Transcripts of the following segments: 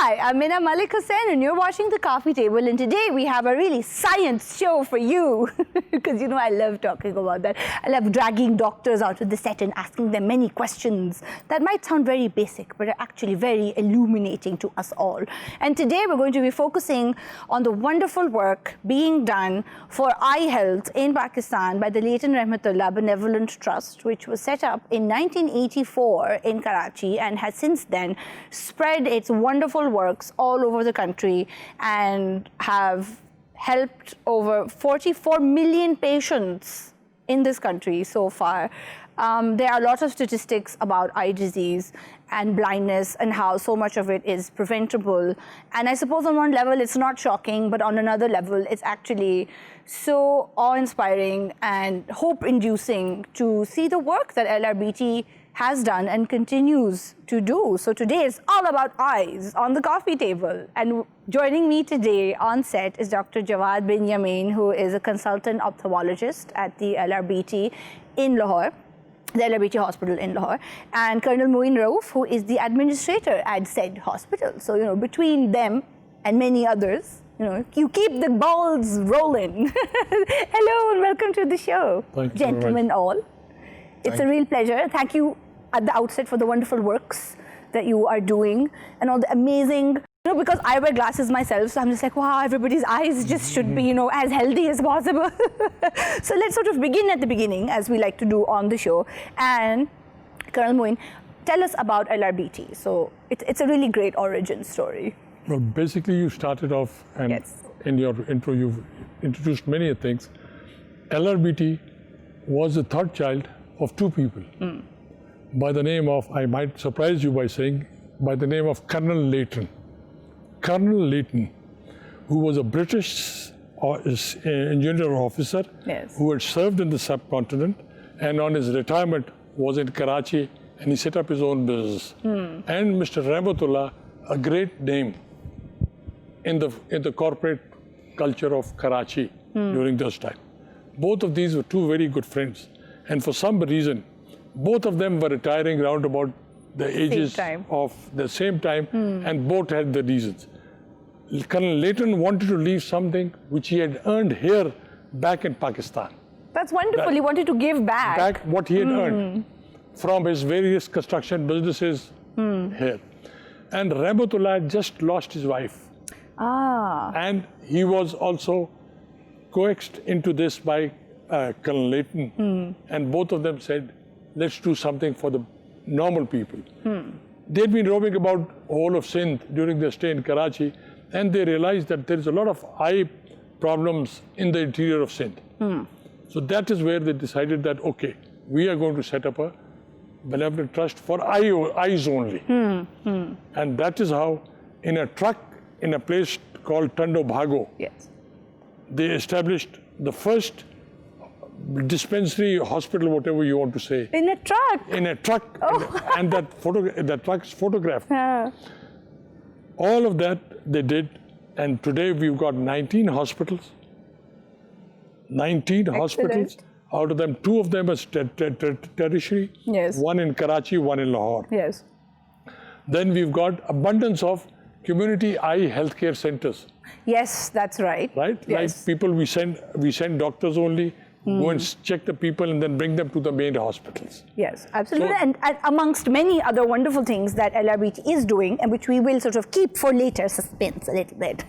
Hi, I'm Mina Malik Hussain and you're watching The Coffee Table, and today we have a really science show for you because you know I love talking about that. I love dragging doctors out of the set and asking them many questions that might sound very basic but are actually very illuminating to us all. And today we're going to be focusing on the wonderful work being done for eye health in Pakistan by the Layton Rahmatullah Benevolent Trust, which was set up in 1984 in Karachi and has since then spread its wonderful works all over the country and have helped over 44 million patients in this country so far. There are a lot of statistics about eye disease and blindness and how so much of it is preventable. And I suppose on one level it's not shocking, but on another level it's actually so awe-inspiring and hope-inducing to see the work that LRBT has done and continues to do. So today it's all about eyes on the coffee table. And joining me today on set is Dr. Jawad Binyamin, who is a consultant ophthalmologist at the LRBT in Lahore, the LRBT hospital in Lahore, and Colonel Moin Rauf, who is the administrator at said hospital. So, you know, between them and many others, you know, you keep the balls rolling. Hello and welcome to the show. Thank you, gentlemen all. It's a real pleasure. Thank you at the outset for the wonderful works that you are doing and all the amazing, you know, because I wear glasses myself, so I'm just like, wow, everybody's eyes just should be, you know, as healthy as possible. So let's sort of begin at the beginning, as we like to do on the show. And Colonel Moin, tell us about LRBT. So it's a really great origin story. Well, basically you started off, and in your intro you've introduced many things. LRBT was the third child of two people by the name of, I might surprise you by saying, by the name of Colonel Layton. Colonel Layton, who was a British engineer officer who had served in the subcontinent, and on his retirement was in Karachi, and he set up his own business. And Mr. Rahmatullah, a great name in the corporate culture of Karachi during this time. Both of these were two very good friends. And for some reason, both of them were retiring around about the ages of the same time, and both had the reasons. Colonel Layton wanted to leave something which he had earned here back in Pakistan. That's wonderful. He wanted to give back. Back what he had earned from his various construction businesses here. And Rahmatullah had just lost his wife. And he was also coaxed into this by Colonel Layton, and both of them said, let's do something for the normal people. They'd been roaming about whole of Sindh during their stay in Karachi, and they realized that there is a lot of eye problems in the interior of Sindh. So that is where they decided that, okay, we are going to set up a benevolent trust for eyes only. And that is how, in a truck in a place called Tando Bhago, they established the first dispensary, hospital, whatever you want to say. In a truck? In a truck. And that truck is photographed. All of that they did, and today we've got 19 hospitals. 19 hospitals. Out of them, 2 of them are tertiary. One in Karachi, one in Lahore. Then we've got abundance of community eye healthcare centers. Yes, that's right. Right? Like people, we send doctors only, go and check the people and then bring them to the main hospitals. Yes, absolutely. So, and amongst many other wonderful things that LRBT is doing, and which we will sort of keep for later, suspense a little bit.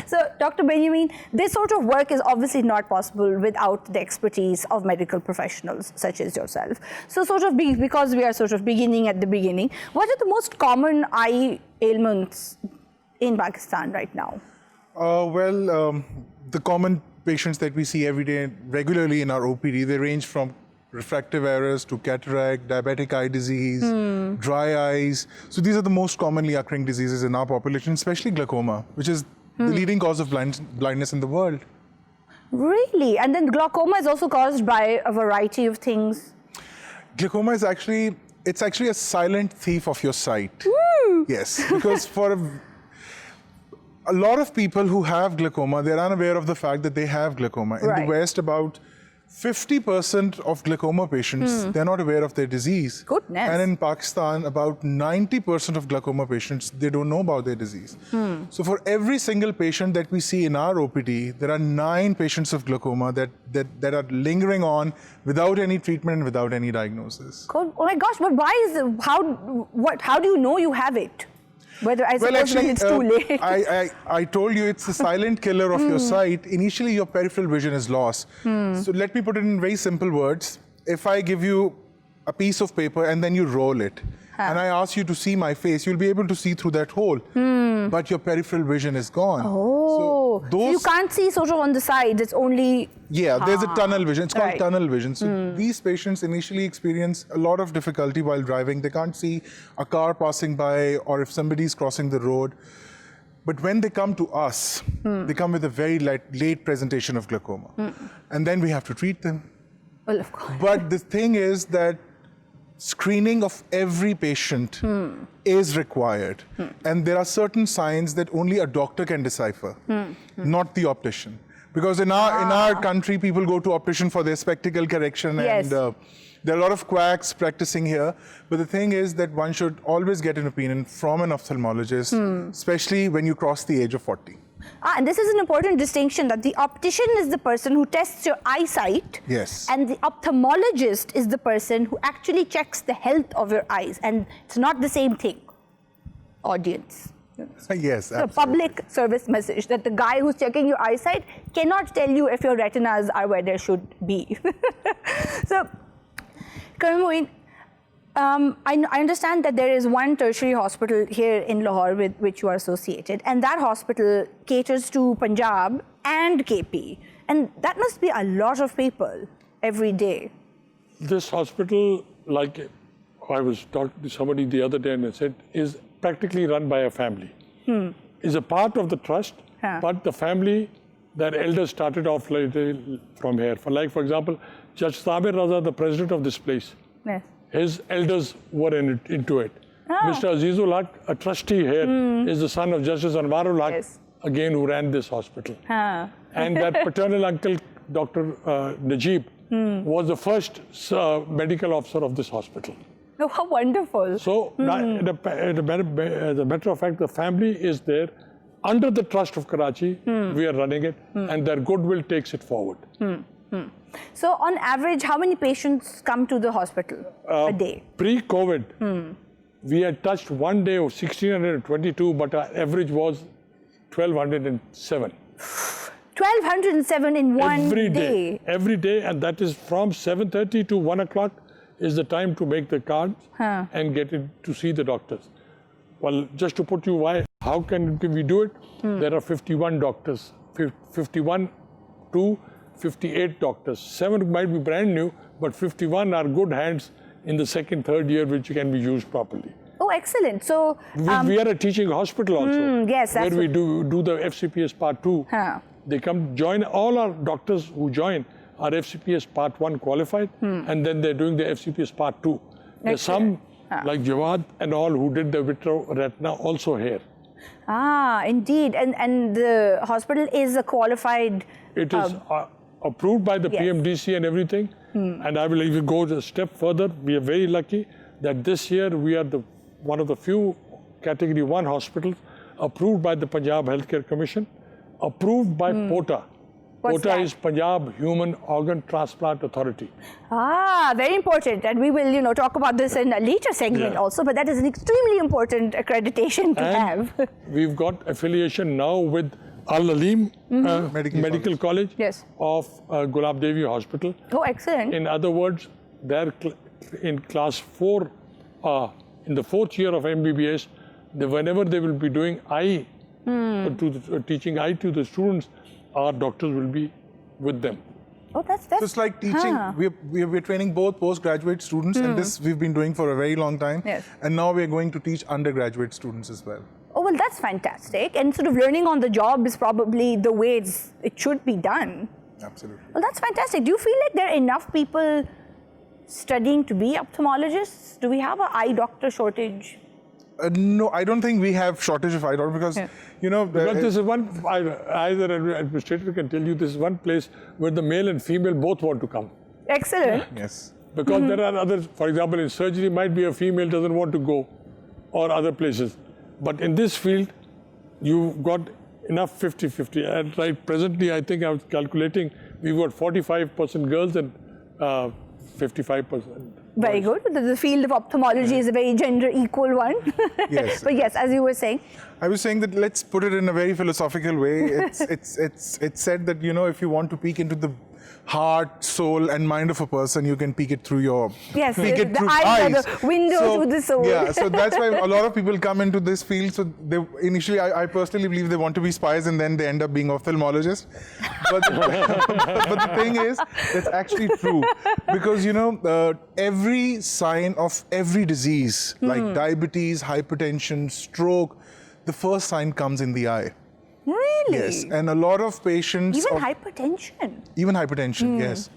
So, Dr. Binyamin, this sort of work is obviously not possible without the expertise of medical professionals such as yourself. So, sort of because we are sort of beginning at the beginning, what are the most common eye ailments in Pakistan right now? The common patients that we see every day regularly in our OPD, they range from refractive errors to cataract, diabetic eye disease, dry eyes. So these are the most commonly occurring diseases in our population, especially glaucoma, which is the leading cause of blindness in the world. Really? And then glaucoma is also caused by a variety of things? Glaucoma is actually a silent thief of your sight. Yes, because for a lot of people who have glaucoma, they're unaware of the fact that they have glaucoma. In the West, about 50% of glaucoma patients, they're not aware of their disease. Goodness. And in Pakistan, about 90% of glaucoma patients, they don't know about their disease. So for every single patient that we see in our OPD, there are 9 patients of glaucoma that are lingering on without any treatment, without any diagnosis. Oh my gosh, but why is how do you know you have it? Whether I suppose when it's too late. I told you it's the silent killer of your sight. Initially, your peripheral vision is lost. So let me put it in very simple words. If I give you a piece of paper and then you roll it, and I ask you to see my face, you'll be able to see through that hole. But your peripheral vision is gone. Oh, so you can't see sort of on the sides. It's only... Yeah, there's a tunnel vision. It's called tunnel vision. So these patients initially experience a lot of difficulty while driving. They can't see a car passing by or if somebody's crossing the road. But when they come to us, they come with a very late presentation of glaucoma. And then we have to treat them. Well, of course. But the thing is that screening of every patient is required. And there are certain signs that only a doctor can decipher, not the optician. Because in our country, people go to optician for their spectacle correction, and there are a lot of quacks practicing here. But the thing is that one should always get an opinion from an ophthalmologist, especially when you cross the age of 40. And this is an important distinction, that the optician is the person who tests your eyesight. Yes. And the ophthalmologist is the person who actually checks the health of your eyes. And it's not the same thing, audience. Yes, absolutely. A public service message that the guy who's checking your eyesight cannot tell you if your retinas are where they should be. So, Colonel Moin, I understand that there is one tertiary hospital here in Lahore with which you are associated, and that hospital caters to Punjab and KP. And that must be a lot of people every day. This hospital, like I was talking to somebody the other day and I said, is practically run by a family. Is a part of the trust, but the family, their elders started off from here. For example, Judge Sabir Raza, the president of this place, his elders were into it. Mr. Azizul Haq, a trustee here, is the son of Justice Anwarul Haq, again, who ran this hospital. And that paternal uncle, Dr. Najib, was the first medical officer of this hospital. Oh, how wonderful. So, as a matter of fact, the family is there. Under the trust of Karachi, we are running it, and their goodwill takes it forward. So, on average, how many patients come to the hospital a day? Pre-COVID, we had touched one day of 1,622, but our average was 1,207. 1,207 in one day? Every day, and that is from 7:30 to 1 o'clock is the time to make the cards and get it to see the doctors. Well, just to put you why, how can we do it? There are 51 doctors, 51 to 58 doctors. 7 might be brand new, but 51 are good hands in the second, third year, which can be used properly. Oh, excellent. So we are a teaching hospital also, yes, where we do the FCPS Part 2. They come join, all our doctors who join are FCPS Part 1 qualified, and then they're doing the FCPS Part 2. There's some, like Jawad and all, who did the vitro retina also here. Indeed. And the hospital is a qualified... It is approved by the PMDC and everything. And I will even go a step further. We are very lucky that this year we are one of the few Category 1 hospitals approved by the Punjab Healthcare Commission, approved by POTA. POTA is Punjab Human Organ Transplant Authority. Very important. And we will, talk about this in a later segment also, but that is an extremely important accreditation to have. We've got affiliation now with Al-Alim Medical College of Gulab Devi Hospital. Oh, excellent. In other words, they're in class 4, in the 4th year of MBBS, whenever they will be doing eye, teaching eye to the students, our doctors will be with them. Oh, that's so it's like teaching. We're training both postgraduate students, and this we've been doing for a very long time. And now we're going to teach undergraduate students as well. Oh, well, that's fantastic. And sort of learning on the job is probably the way it should be done. Absolutely. Well, that's fantastic. Do you feel like there are enough people studying to be ophthalmologists? Do we have an eye doctor shortage? No, I don't think we have shortage of eye doctors because, you know... But this is one, either administrator can tell you, this is one place where the male and female both want to come. Excellent. Yes. Because there are others, for example, in surgery might be a female doesn't want to go, or other places. But in this field, you've got enough 50-50. And right presently, I think I was calculating, we've got 45% girls and 55%. Very good. The field of ophthalmology is a very gender equal one. Yes. But yes, as you were saying. I was saying that let's put it in a very philosophical way. It's said that, you know, if you want to peek into the heart, soul, and mind of a person, you can peek it through your yes, peek it the through eyes eyes. are the window to the soul. Yeah, so that's why a lot of people come into this field. So they initially, I personally believe they want to be spies, and then they end up being ophthalmologists. But the thing is, that's actually true because, you know, every sign of every disease like diabetes, hypertension, stroke, the first sign comes in the eye. Really? Yes, and a lot of patients... Even hypertension? Even hypertension, yes.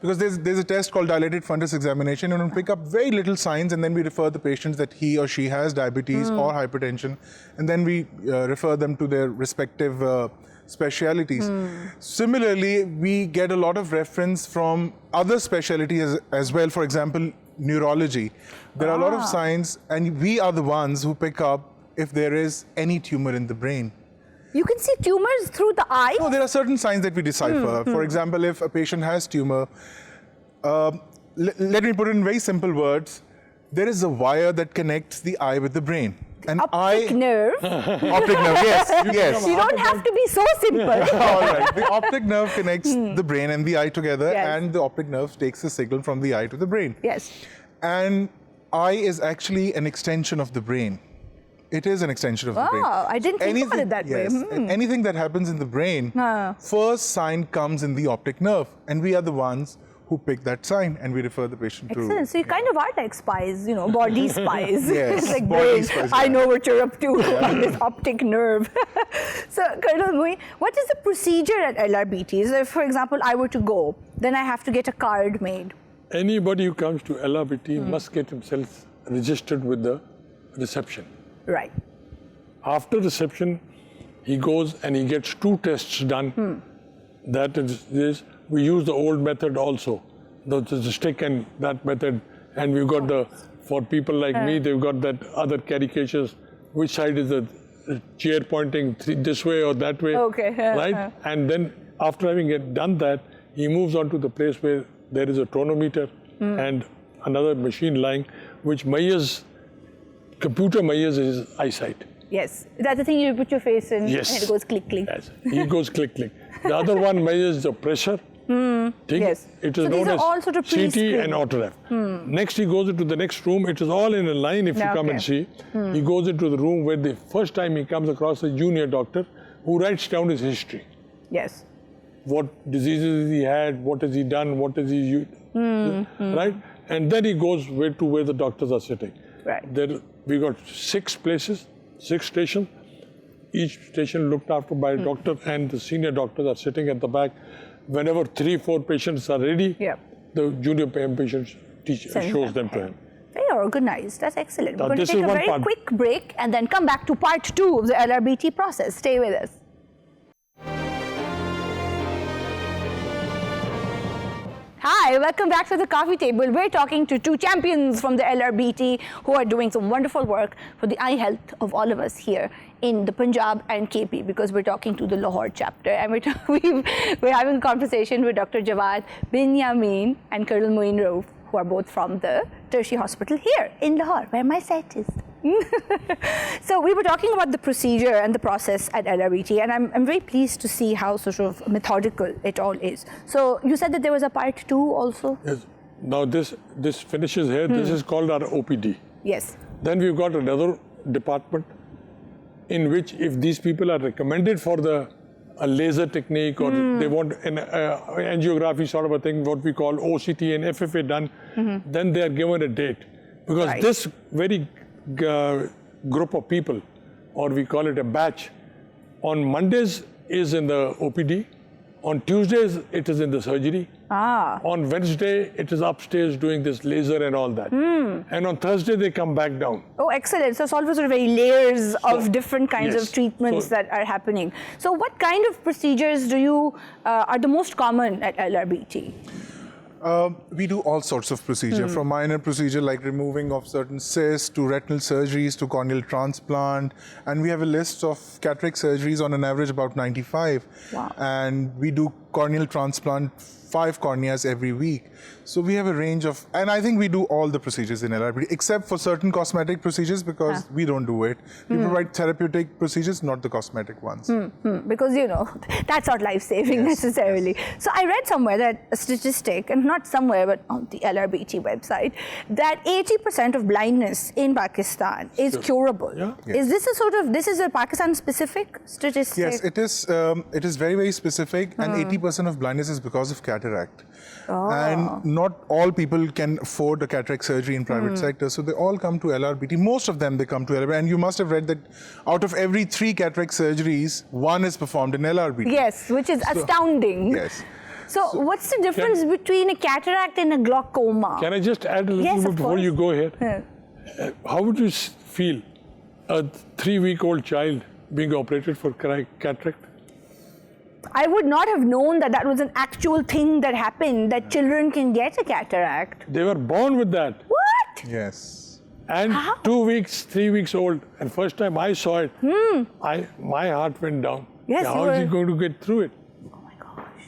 Because there's a test called dilated fundus examination, and we pick up very little signs, and then we refer the patients that he or she has diabetes or hypertension, and then we refer them to their respective specialities. Similarly, we get a lot of reference from other specialties as well. For example, neurology. There are a lot of signs, and we are the ones who pick up if there is any tumor in the brain. You can see tumors through the eye? No, there are certain signs that we decipher. For example, if a patient has tumor, let me put it in very simple words. There is a wire that connects the eye with the brain. An optic nerve? Optic nerve, yes, yes. You don't have to be so simple. All right. The optic nerve connects the brain and the eye together, Yes. and the optic nerve takes the signal from the eye to the brain. Yes. And eye is actually an extension of the brain. It is an extension of the brain. Wow, I didn't think about it that way. And anything that happens in the brain, first sign comes in the optic nerve, and we are the ones who pick that sign, and we refer the patient to... Excellent. So you kind of are like spies, you know, body spies. Yes, like body brain. spies, I yeah. know what you're up to on this optic nerve. So, Colonel Moin, what is the procedure at LRBT? So if, for example, I were to go, then I have to get a card made. Anybody who comes to LRBT must get himself registered with the reception. Right. After reception, he goes and he gets 2 tests done. That is this. We use the old method also, the stick and that method. And we've got the, for people like me, they've got that other caricatures. Which side is the chair pointing this way or that way? Okay. Right? And then after having done that, he moves on to the place where there is a tonometer and another machine lying, which measures, computer measures his eyesight. Yes. That's the thing you put your face in Yes. and it goes click, click. Yes. He goes click, click. The other one measures the pressure. Yes. It is So these known are as all sort of CT pre-screened. and autograph. Next, he goes into the next room. It is all in a line if you come and see. He goes into the room where the first time he comes across a junior doctor who writes down his history. Yes. What diseases he had, what has he done, what has he used, right? And then he goes where the doctors are sitting. Right. There, we got 6 places, 6 stations. Each station looked after by a doctor, and the senior doctors are sitting at the back. Whenever 3-4 patients are ready, the junior patients shows them to him. Very organized. That's excellent. Now, We're going to this take is a one very part. quick break and then come back to part 2 of the LRBT process. Stay with us. Hi, welcome back to the coffee table. We're talking to 2 champions from the LRBT who are doing some wonderful work for the eye health of all of us here in the Punjab and KP, because we're talking to the Lahore chapter, and we're having a conversation with Dr. Jawad bin Yamin and Colonel Moin Rauf, who are both from the Tertiary Hospital here in Lahore, where my set is. So we were talking about the procedure and the process at LRBT, and I'm very pleased to see how sort of methodical it all is. So you said that there was a part 2 also? Yes. Now this finishes here. This is called our OPD. Yes. Then we've got another department in which, if these people are recommended for a laser technique, or they want an angiography sort of a thing, what we call OCT and FFA done, then they are given a date. Because this very group of people, or we call it a batch, on Mondays is in the OPD, on Tuesdays it is in the surgery, On Wednesday, it is upstairs doing this laser and all that. And on Thursday, they come back down. Oh, excellent. So it's always sort of very layers of different kinds of treatments that are happening. So what kind of procedures do you are the most common at LRBT? We do all sorts of procedure, from minor procedure like removing of certain cysts to retinal surgeries to corneal transplant. And we have a list of cataract surgeries on an average about 95. Wow. And we do corneal transplant 5 corneas every week. So we have a range of, and I think we do all the procedures in LRBT, except for certain cosmetic procedures because we don't do it. We provide therapeutic procedures, not the cosmetic ones. Because, you know, that's not life-saving necessarily. So I read somewhere that a statistic, and not somewhere, but on the LRBT website, that 80% of blindness in Pakistan is curable. Is this a sort of, this is a Pakistan-specific statistic? Yes, it is very, very specific, and 80% of blindness is because of cataract. And not all people can afford a cataract surgery in private sector, so they all come to LRBT. Most of them, they come to LRBT, and you must have read that out of every 3 cataract surgeries, 1 is performed in LRBT. Yes, which is astounding. Yes. So what's the difference between a cataract and a glaucoma? Can I just add a little bit before you go here? How would you feel a 3-week-old child being operated for cataract? I would not have known that that was an actual thing that happened, that children can get a cataract. They were born with that. What? Yes. And 2 weeks, 3 weeks old. And first time I saw it, my heart went down. Yes, how is he going to get through it?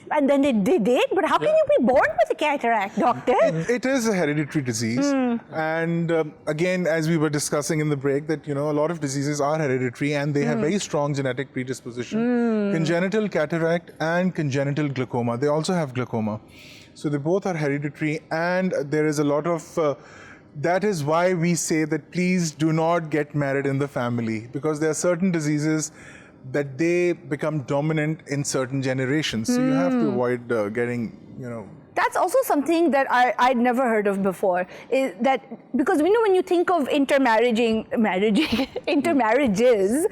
And then they did? But how can you be born with a cataract, doctor? It is a hereditary disease. And again, as we were discussing in the break, that, you know, a lot of diseases are hereditary and they have very strong genetic predisposition. Congenital cataract and congenital glaucoma. They also have glaucoma. So they both are hereditary, and there is a lot of that is why we say that please do not get married in the family, because there are certain diseases that they become dominant in certain generations. So you have to avoid getting, you know. That's also something that I'd never heard of before. Is that because we know when you think of intermarriages,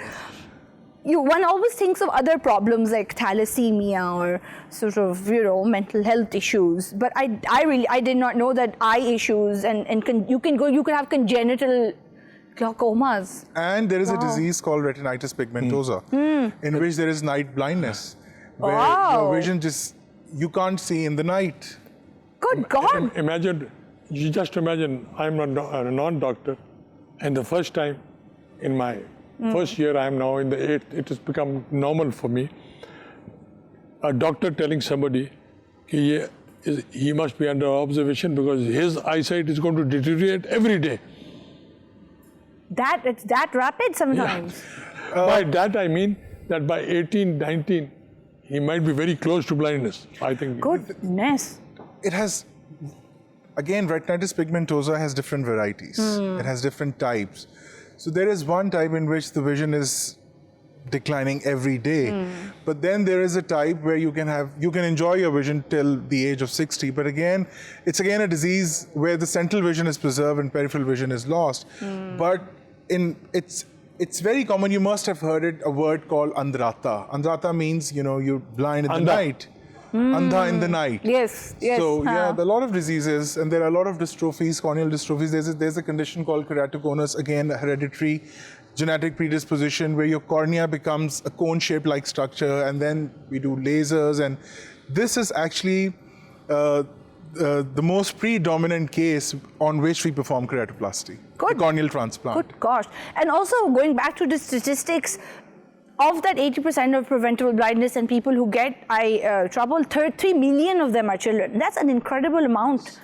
one always thinks of other problems like thalassemia or sort of, you know, mental health issues. But I did not know that eye issues and you can have congenital glaucomas. And there is a disease called retinitis pigmentosa, in which there is night blindness, where your vision you can't see in the night. Good God! You just imagine, I'm a non-doctor, and the first time in my first year, I am now in the 8th, it has become normal for me. A doctor telling somebody he must be under observation because his eyesight is going to deteriorate every day. It's that rapid sometimes. By that I mean that by 18, 19, he might be very close to blindness, I think. Goodness. It has, again, retinitis pigmentosa has different varieties. It has different types. So there is one type in which the vision is declining every day. But then there is a type where you can enjoy your vision till the age of 60. But again, it's again a disease where the central vision is preserved and peripheral vision is lost. But it's very common. You must have heard a word called andhrata. Andhrata means, you know, you're blind in the night. Andha in the night. Yes. So there are a lot of diseases, and there are a lot of dystrophies, corneal dystrophies. There's a condition called keratoconus, again a hereditary genetic predisposition, where your cornea becomes a cone-shaped like structure, and then we do lasers, and this is actually the most predominant case on which we perform keratoplasty, the corneal transplant. Good gosh. And also going back to the statistics, of that 80% of preventable blindness and people who get eye trouble, 3 million of them are children. That's an incredible amount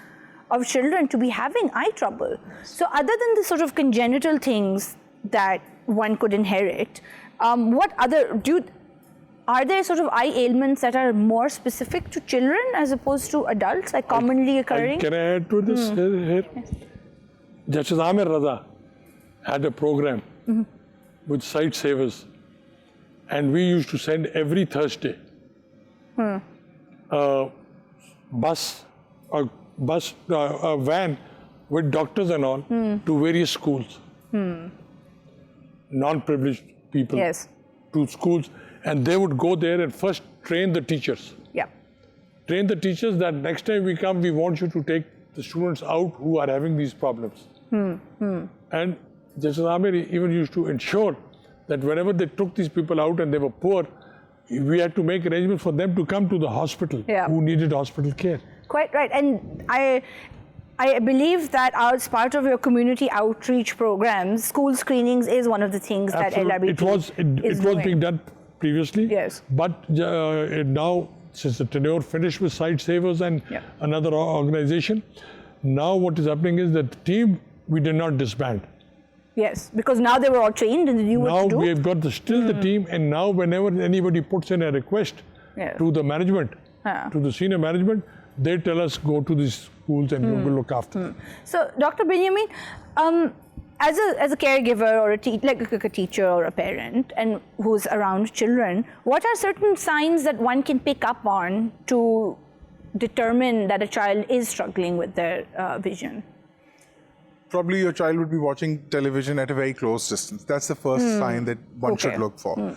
of children to be having eye trouble. So other than the sort of congenital things that one could inherit, what other, are there sort of eye ailments that are more specific to children as opposed to adults, like commonly occurring? Can I add to this here? Yes. Justice Amir Raza had a program with Sight Savers, and we used to send every Thursday a van with doctors and all to various schools, non-privileged people to schools, and they would go there and first train the teachers train the teachers that next time we come, we want you to take the students out who are having these problems. And Justice Amir even used to ensure that whenever they took these people out and they were poor, we had to make arrangements for them to come to the hospital who needed hospital care. Quite right. And I believe that as part of your community outreach programs, school screenings is one of the things that LRBT It was being done previously. Yes. But now, since the tenure finished with Sight Savers and another organization, now what is happening is that the team, we did not disband. Yes, because now they were all trained and they knew what to do. Now we have got still the team, and now whenever anybody puts in a request to the management, to the senior management, they tell us go to these schools and we will look after them. So, Dr. Binyamin, as a caregiver or like a teacher or a parent and who's around children, what are certain signs that one can pick up on to determine that a child is struggling with their vision? Probably your child would be watching television at a very close distance. That's the first sign that one should look for.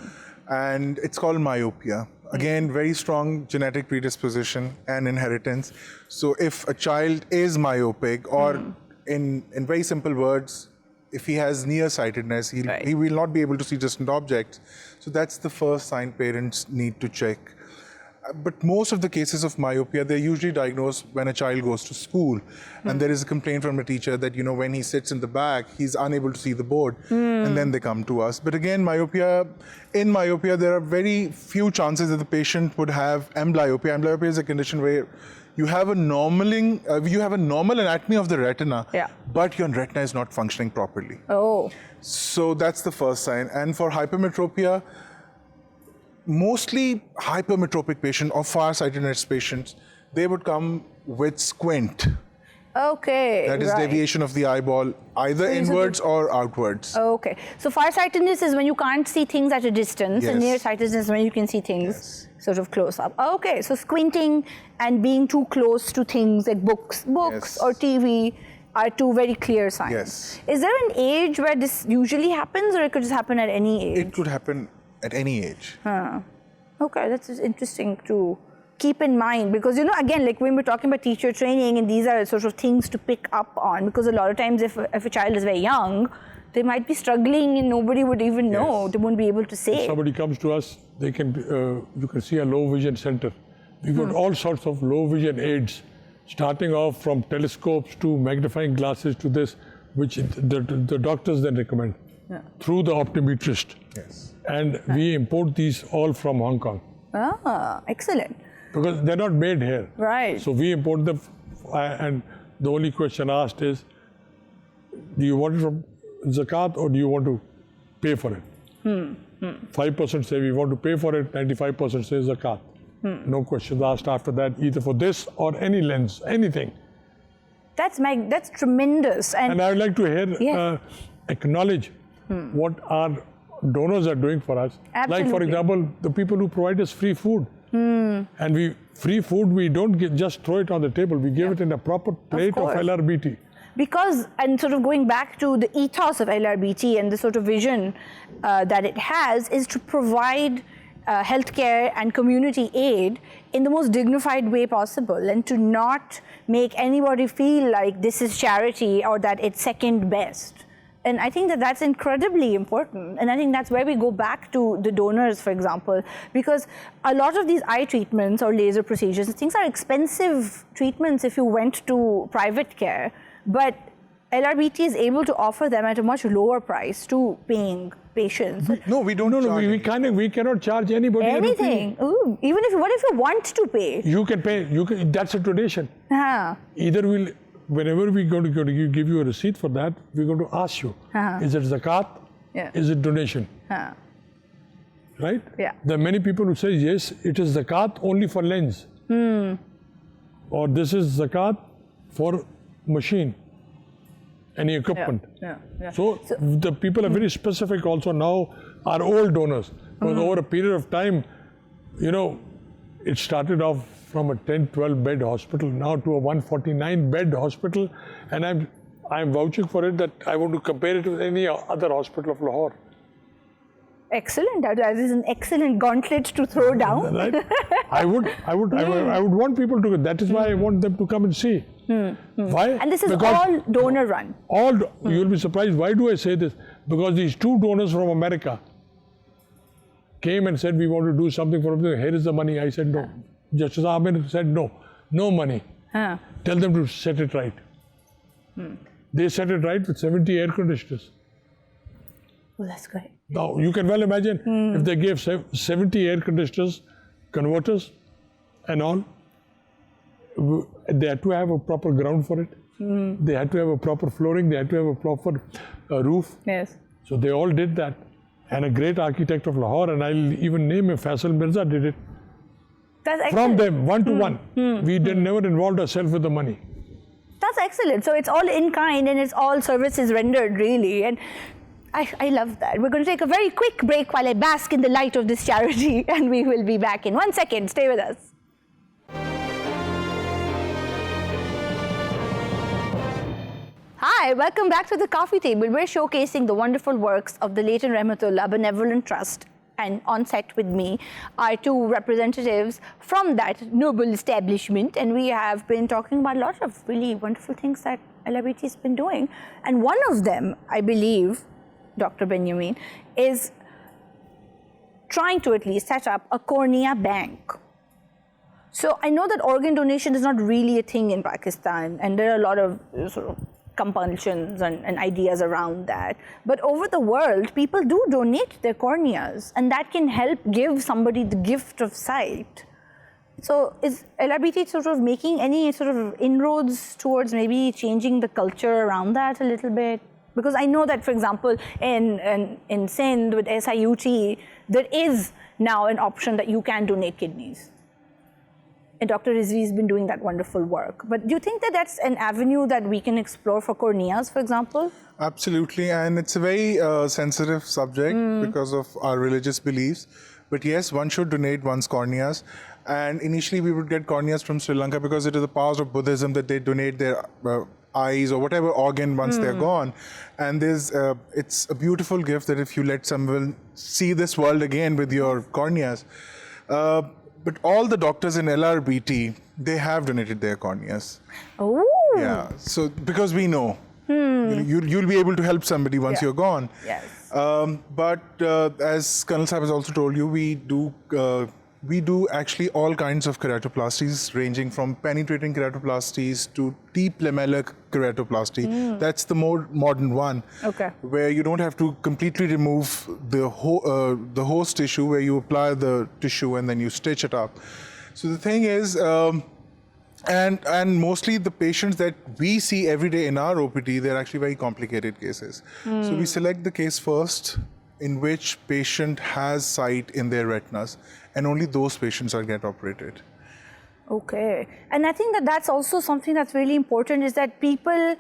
And it's called myopia. Again, very strong genetic predisposition and inheritance. So if a child is myopic, or in very simple words, if he has nearsightedness, he will not be able to see distant objects. So that's the first sign parents need to check. But most of the cases of myopia, they're usually diagnosed when a child goes to school. And there is a complaint from a teacher that, when he sits in the back, he's unable to see the board. And then they come to us. But again, in myopia, there are very few chances that the patient would have amblyopia. Amblyopia is a condition where you have a normal anatomy of the retina, but your retina is not functioning properly. Oh. So that's the first sign. And for hypermetropia, mostly hypermetropic patients or farsightedness patients, they would come with squint. Okay. That is deviation of the eyeball, either inwards or outwards. Okay. So farsightedness is when you can't see things at a distance, and nearsightedness is when you can see things sort of close up. Okay. So squinting and being too close to things like books or TV are two very clear signs. Yes. Is there an age where this usually happens, or it could just happen at any age? It could happen at any age. Okay, that's interesting to keep in mind, because again, like when we're talking about teacher training, and these are sort of things to pick up on, because a lot of times if a child is very young, they might be struggling and nobody would even know. They won't be able to say. If somebody comes to us, they can you can see a low vision center. We've got all sorts of low vision aids, starting off from telescopes to magnifying glasses to this, which the doctors then recommend through the optometrist. Yes. And we import these all from Hong Kong. Ah, excellent. Because they're not made here. Right. So we import them, and the only question asked is, do you want it from zakat or do you want to pay for it? 5% say we want to pay for it, 95% say zakat. No questions asked after that, either for this or any lens, anything. That's tremendous. And I would like to hear, acknowledge what our donors are doing for us. Absolutely. Like, for example, the people who provide us free food. And free food, we don't just throw it on the table. We give it in a proper plate of LRBT. Because, and sort of going back to the ethos of LRBT and the sort of vision that it has, is to provide healthcare and community aid in the most dignified way possible, and to not make anybody feel like this is charity or that it's second best. And I think that that's incredibly important. And I think that's where we go back to the donors, for example, because a lot of these eye treatments or laser procedures, things are expensive treatments if you went to private care, but LRBT is able to offer them at a much lower price to paying patients. No, we don't charge. We cannot charge anybody anything. Ooh, even what if you want to pay? You can pay. That's a donation. Either whenever we're going to give you a receipt for that, we're going to ask you, is it zakat? Is it donation? Right? Yeah. There are many people who say, yes, it is zakat only for lens. Or this is zakat for machine, any equipment. So the people are very specific also now, are old donors. Because over a period of time, it started off from a 10, 12 bed hospital now to a 149 bed hospital, and I'm vouching for it that I want to compare it with any other hospital of Lahore. Excellent. That is an excellent gauntlet to throw down. Right? I would want people to. That is why I want them to come and see. Why? And this is because all donor run. You'll be surprised. Why do I say this? Because these 2 donors from America came and said, we want to do something for them. Here is the money. I said no. Justice Ahmed said no money. Tell them to set it right. They set it right with 70 air conditioners. Oh, that's great. Now, you can well imagine if they gave 70 air conditioners, converters, and all, they had to have a proper ground for it. They had to have a proper flooring. They had to have a proper roof. Yes. So they all did that. And a great architect of Lahore, and I'll even name him, Faisal Mirza, did it. That's From excellent. them, one to one. We never involved ourselves with the money. That's excellent. So it's all in kind and it's all services rendered, really. And I love that. We're going to take a very quick break while I bask in the light of this charity, and we will be back in 1 second. Stay with us. Hi, welcome back to the coffee table. We're showcasing the wonderful works of the Leighton Rahmatullah Benevolent Trust. And on set with me are 2 representatives from that noble establishment. And we have been talking about a lot of really wonderful things that LRBT has been doing. And one of them, I believe, Dr. Benjamin, is trying to at least set up a cornea bank. So I know that organ donation is not really a thing in Pakistan, and there are a lot of sort of compulsions and ideas around that. But over the world, people do donate their corneas, and that can help give somebody the gift of sight. So is LRBT sort of making any sort of inroads towards maybe changing the culture around that a little bit? Because I know that, for example, in Sindh with SIUT, there is now an option that you can donate kidneys. And Dr. Rizvi has been doing that wonderful work. But do you think that that's an avenue that we can explore for corneas, for example? Absolutely, and it's a very sensitive subject because of our religious beliefs. But yes, one should donate one's corneas. And initially we would get corneas from Sri Lanka because it is the power of Buddhism that they donate their eyes or whatever organ once they're gone. And it's a beautiful gift that if you let someone see this world again with your corneas. But all the doctors in LRBT, they have donated their corneas. Oh. Yeah, so because we know. You'll be able to help somebody once you're gone. Yes. But as Colonel Sahib has also told you, we do actually all kinds of keratoplasties, ranging from penetrating keratoplasties to deep lamellar keratoplasty. That's the more modern one, where you don't have to completely remove the host tissue, where you apply the tissue and then you stitch it up. So the thing is, and mostly the patients that we see every day in our OPD, they're actually very complicated cases. So we select the case first in which patient has sight in their retinas, and only those patients are get operated. Okay. And I think that that's also something that's really important, is that people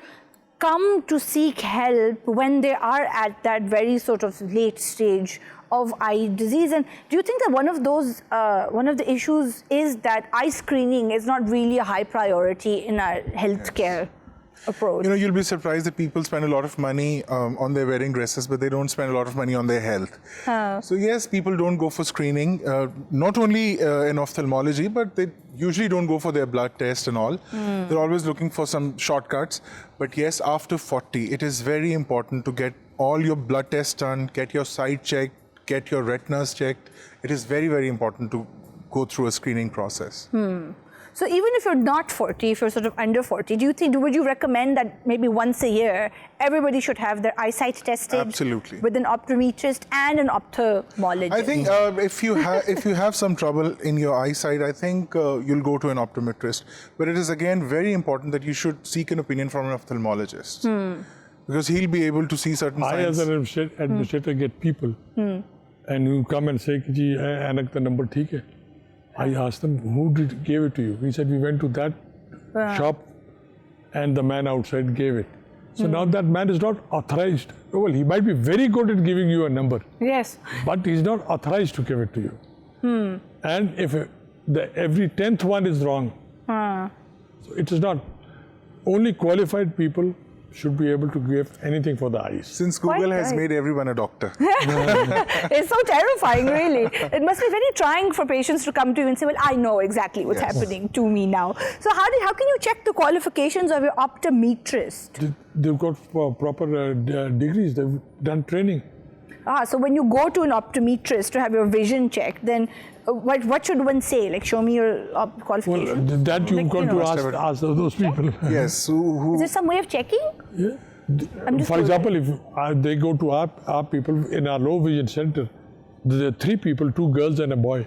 come to seek help when they are at that very sort of late stage of eye disease. And do you think that one of the issues is that eye screening is not really a high priority in our healthcare approach? You know, you'll be surprised that people spend a lot of money on their wedding dresses, but they don't spend a lot of money on their health. So yes, people don't go for screening, not only in ophthalmology, but they usually don't go for their blood test and all. They're always looking for some shortcuts. But yes, after 40, it is very important to get all your blood tests done, get your sight checked, get your retinas checked. It is very, very important to go through a screening process. So even if you're not 40, if you're sort of under 40, would you recommend that maybe once a year, everybody should have their eyesight tested? Absolutely. With an optometrist and an ophthalmologist? I think if you have some trouble in your eyesight, I think you'll go to an optometrist. But it is again very important that you should seek an opinion from an ophthalmologist. Because he'll be able to see certain signs. I as an administrator get people and who come and say, "Ji, anak the number theek hai." I asked them, who gave it to you? He said, we went to that shop and the man outside gave it. So now that man is not authorized. Well, he might be very good at giving you a number. Yes. But he's not authorized to give it to you. And if every 10th one is wrong, so it is not. Only qualified people should be able to give anything for the eyes. Since Google has right. made everyone a doctor. It's so terrifying, really. It must be very trying for patients to come to you and say, well, I know exactly what's happening to me now. So how can you check the qualifications of your optometrist? They've got proper degrees, they've done training. So when you go to an optometrist to have your vision checked, then what should one say? Like, show me your qualifications? Well, that you've got to ask those people. Yes. Is there some way of checking? Yeah. For example, if they go to our people in our low vision center, there are 3 people, 2 girls and a boy.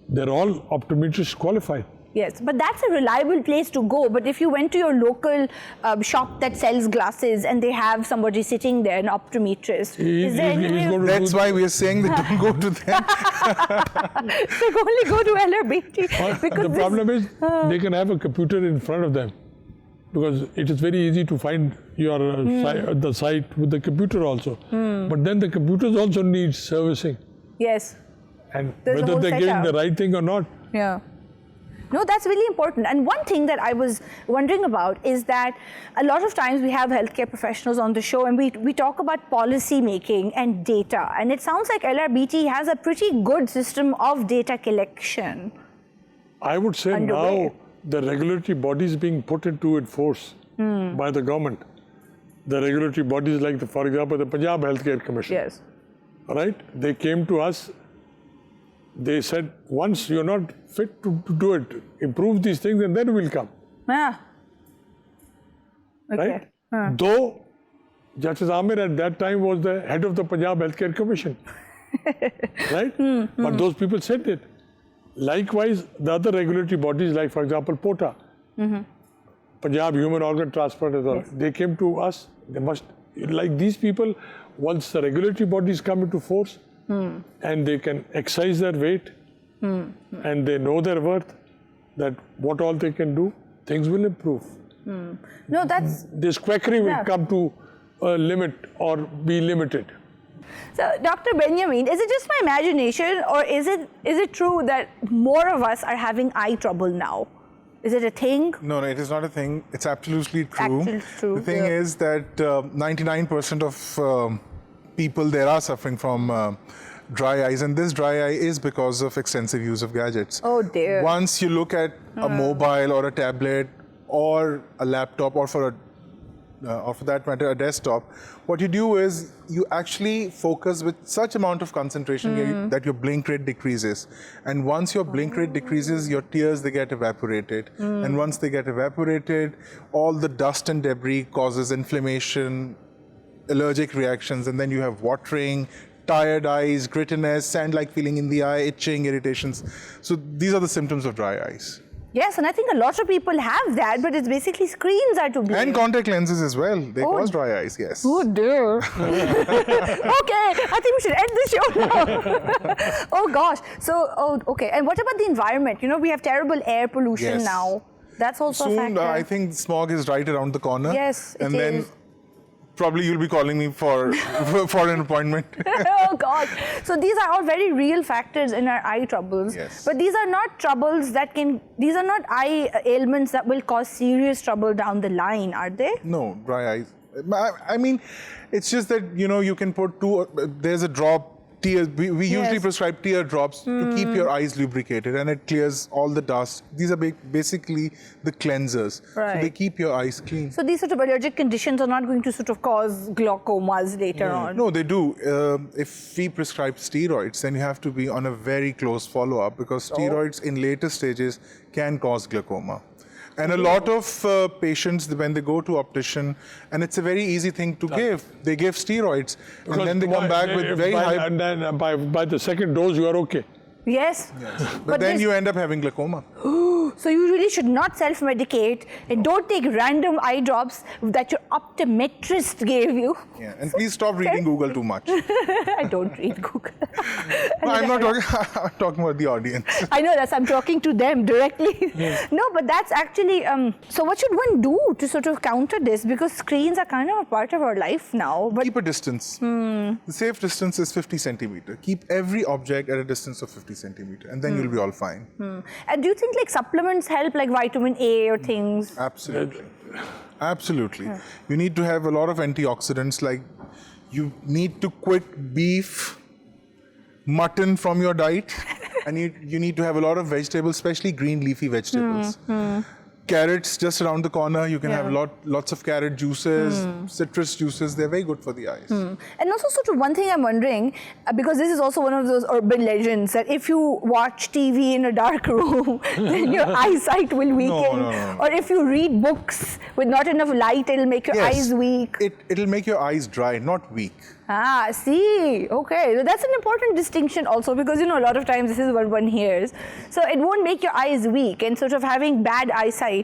They're all optometrists qualified. Yes, but that's a reliable place to go. But if you went to your local shop that sells glasses and they have somebody sitting there, an optometrist, is there any way? That's why we are saying that don't go to them. So only go to LRBT. The problem is they can have a computer in front of them, because it is very easy to find your the site with the computer also. But then the computers also need servicing. Yes. And There's whether they're getting the right thing or not. Yeah. No, that's really important. And one thing that I was wondering about is that a lot of times we have healthcare professionals on the show and we talk about policy making and data. And it sounds like LRBT has a pretty good system of data collection. I would say now the regulatory bodies being put into force by the government. The regulatory bodies like, for example, the Punjab Healthcare Commission. Yes. Right? They came to us. They said, once you're not fit to do it, improve these things and then we'll come. Yeah. Okay. Right? Though Justice Amir at that time was the head of the Punjab Healthcare Commission. Right? But those people said it. Likewise, the other regulatory bodies like, for example, POTA, Punjab Human Organ Transplant Authority, they came to us. They must, like these people, once the regulatory bodies come into force, and they can exercise their weight and they know their worth, that what all they can do, things will improve. No, that's... This quackery will come to a limit or be limited. So, Dr. Benjamin, is it just my imagination or is it true that more of us are having eye trouble now? Is it a thing? No, it is not a thing. It's absolutely true. Absolutely true. The thing is that 99% of people there are suffering from dry eyes, and this dry eye is because of extensive use of gadgets. Oh dear. Once you look at a mobile or a tablet or a laptop or for that matter a desktop, what you do is you actually focus with such amount of concentration that your blink rate decreases. And once your blink rate decreases, your tears, they get evaporated. And once they get evaporated, all the dust and debris causes inflammation, allergic reactions, and then you have watering, tired eyes, grittiness, sand-like feeling in the eye, itching, irritations. So these are the symptoms of dry eyes. Yes, and I think a lot of people have that, but it's basically screens are to blame. And contact lenses as well. They cause dry eyes, yes. Oh dear. Okay, I think we should end the show now. Oh gosh. So, okay. And what about the environment? You know, we have terrible air pollution now. That's also a factor. I think smog is right around the corner. Yes, and then probably you'll be calling me for an appointment. Oh God. So these are all very real factors in our eye troubles. Yes. But these are not troubles these are not eye ailments that will cause serious trouble down the line, are they? No, dry eyes. I mean, it's just that, you know, you can put there's a drop, tears. We usually prescribe tear drops to keep your eyes lubricated, and it clears all the dust. These are basically the cleansers. Right. So they keep your eyes clean. So these sort of allergic conditions are not going to sort of cause glaucomas later on? No, they do. If we prescribe steroids, then you have to be on a very close follow-up, because steroids in later stages can cause glaucoma. And a lot of patients, when they go to optician, and it's a very easy thing to give. They give steroids, and then they come back with very high... And then by the second dose, you are okay. Yes. But then you end up having glaucoma. So you really should not self-medicate, and don't take random eye drops that your optometrist gave you. Yeah, and please stop reading Google too much. I don't read Google. No, I'm not talking, I'm talking about the audience. I know that, I'm talking to them directly. No, but that's actually, so what should one do to sort of counter this? Because screens are kind of a part of our life now. But keep a distance. The safe distance is 50 centimeter. Keep every object at a distance of 50 centimeter, and then you'll be all fine. And do you think like supplements help, like vitamin A or things? Absolutely. Absolutely. You need to have a lot of antioxidants, like you need to quit beef, mutton from your diet, and you need to have a lot of vegetables, especially green leafy vegetables. Carrots just around the corner. You can have lots of carrot juices, citrus juices. They're very good for the eyes. And also, sort of one thing I'm wondering, because this is also one of those urban legends, that if you watch TV in a dark room, then your eyesight will weaken. No. Or if you read books with not enough light, it'll make your eyes weak. It'll make your eyes dry, not weak. Ah, see, okay. So that's an important distinction also, because a lot of times this is what one hears. So it won't make your eyes weak, and sort of having bad eyesight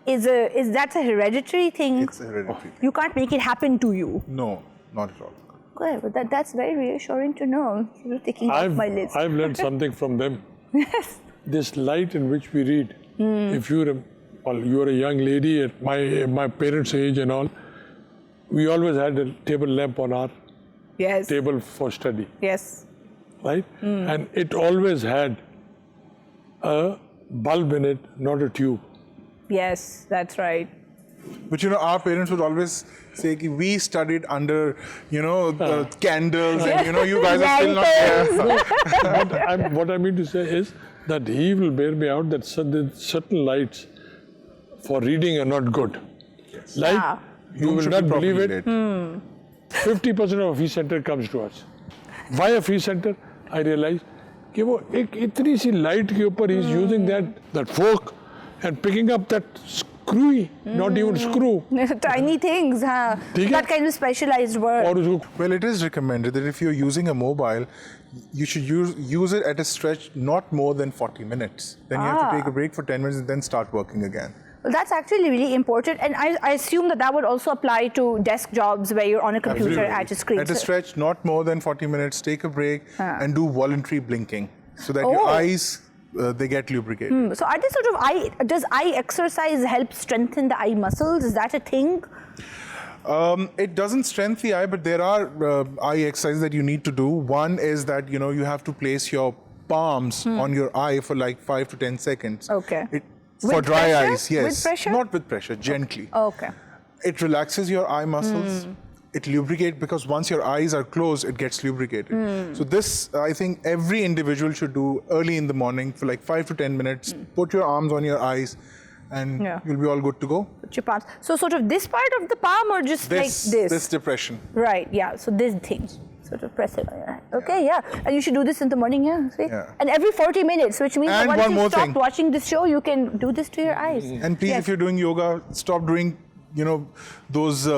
is that a hereditary thing? It's a hereditary. You can't make it happen to you. No, not at all. Good, but that's very reassuring to know. Sort of ticking off my list. I've learned something from them. Yes. This light in which we read. If you're a young lady at my parents' age and all, we always had a table lamp on our table for study. Yes. Right? And it always had a bulb in it, not a tube. Yes, that's right. But our parents would always say, we studied under, candles, and you guys are still not there. What I mean to say is that he will bear me out that certain lights for reading are not good. Like, you will not believe it. 50% of a fee center comes to us. Why a fee center? I realize कि वो एक इतनी सी light के ऊपर he's using that fork and picking up that screwy, not even screw. Tiny things, huh? That kind of specialized work. Well, it is recommended that if you're using a mobile, you should use it at a stretch not more than 40 minutes. Then you have to take a break for 10 minutes and then start working again. Well, that's actually really important, and I assume that would also apply to desk jobs where you're on a computer at a screen. At a stretch, not more than 40 minutes, take a break and do voluntary blinking so that your eyes, they get lubricated. So are they sort of does eye exercise help strengthen the eye muscles? Is that a thing? It doesn't strengthen the eye, but there are eye exercises that you need to do. One is that, you have to place your palms on your eye for like 5 to 10 seconds. Okay. For With dry pressure? eyes, yes. With pressure? Not with pressure, gently. Okay. It relaxes your eye muscles. It lubricates, because once your eyes are closed, it gets lubricated. So this, I think every individual should do early in the morning for like 5 to 10 minutes. Put your arms on your eyes and you'll be all good to go. Put your palms. So sort of this part of the palm, or just like this? This depression. Right, yeah. So this thing. Sort of press it on your eye. Okay, and you should do this in the morning, see? And every 40 minutes, which means that once you stop watching this show, you can do this to your eyes. And please, if you're doing yoga, stop doing, those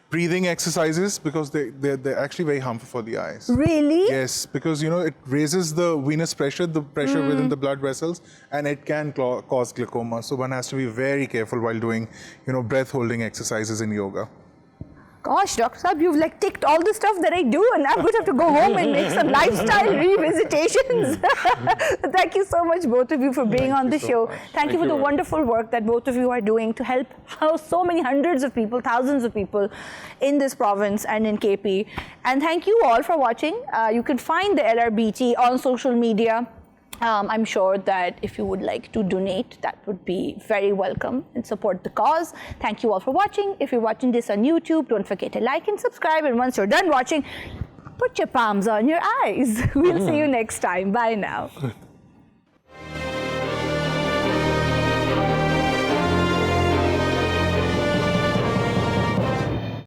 breathing exercises, because they're actually very harmful for the eyes. Really? Yes, because, it raises the venous pressure, the pressure within the blood vessels, and it can cause glaucoma. So one has to be very careful while doing, breath holding exercises in yoga. Gosh, Dr. Saab, you've ticked all the stuff that I do, and I'm going to have to go home and make some lifestyle revisitations. Thank you so much, both of you, for being on the show. Thank you for the wonderful work that both of you are doing to help so many hundreds of people, thousands of people in this province and in KP. And thank you all for watching. You can find the LRBT on social media. I'm sure that if you would like to donate, that would be very welcome and support the cause. Thank you all for watching. If you're watching this on YouTube, don't forget to like and subscribe. And once you're done watching, put your palms on your eyes. We'll see you next time. Bye now.